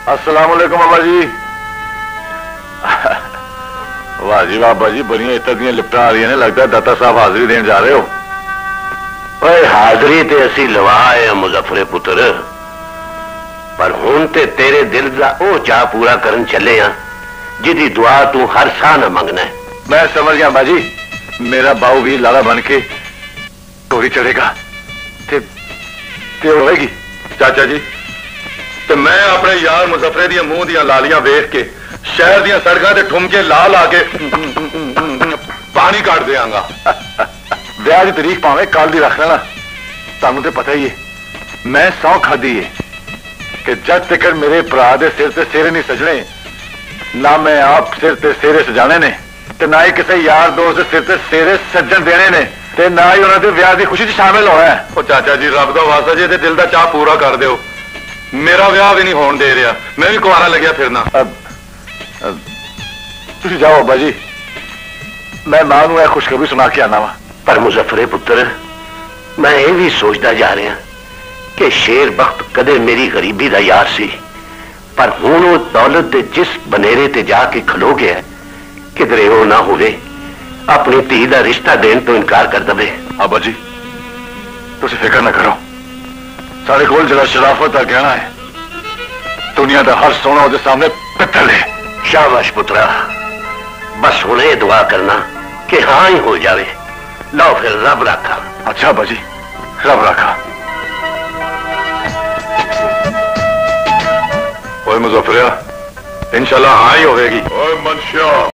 अस्सलाम वालेकुम बाबा जी। वाह जी बाबा जी, बड़िया इतर दियां लिफ्टां आ रही ने, लगता है दाता साहब हाजिरी देने जा रहे हो। ओए हाजरी ते असी लवा आए हैं मुजफ्फरे पुत्र, पर हुण ते तेरे दिल दा ओ चाह पूरा करन चले हैं जिदी दुआ तू हर साह न मंगना है। मैं समझ गया बाजी, मेरा बाऊ भी लाला बन के टोरी चढ़ेगा ते होएगी। चाचा जी, ते मैं अपने यार मुजफ्फरे दियां मुंह दियां लालियां वेख के शहर दियां सड़कों ते ठुमके ला ला के पानी काट देंगा। ब्याह की तारीख भावें कल दी रख लेना, सानू तो पता ही है। मैं सौ खादी है कि जब तक मेरे भरा दे सिर ते सेरे नहीं सजने, ना मैं आप सिर ते सेरे सजाने ने, ते ना ही किसी यार दोस्त दे सिर ते सेरे सज्जन देने ने, ते ना ही उन्होंने ब्याह की खुशी च शामिल होना है। ओ चाचा जी, रब दा वास्ता जे दिल दा चाह पूरा कर दियो, मेरा ब्याह भी नहीं होने दे रहा, मैं भी कुआरा लग्या फिरना। तुम जाओ अब्बा जी, मैं मां नूं खुशखबरी सुना के आना वा। पर मुजफ्फरे पुत्र, मैं ये भी सोचता जा रहा कि शेर बख्त कदे मेरी गरीबी का यार सी, पर हुण वो दौलत दे जिस बनेरे ते जाके खलो गया, किधरे वो ना होवे अपनी धी का रिश्ता देने तो इनकार कर दे। अब्बा जी, तुम फिक्र न करो, साढ़े कोल जरा शराफत का कहना है, दुनिया का हर सोना उसके सामने पित्तल है। शाबाश पुत्रा, बस हुण ये दुआ करना कि हाँ ही हो जावे। लो फिर रब रखा। अच्छा अब्बा जी, रब रखा। ओए मुजफ्फरिया, इंशाल्लाह हाँ ही होगी। ओए मनशा।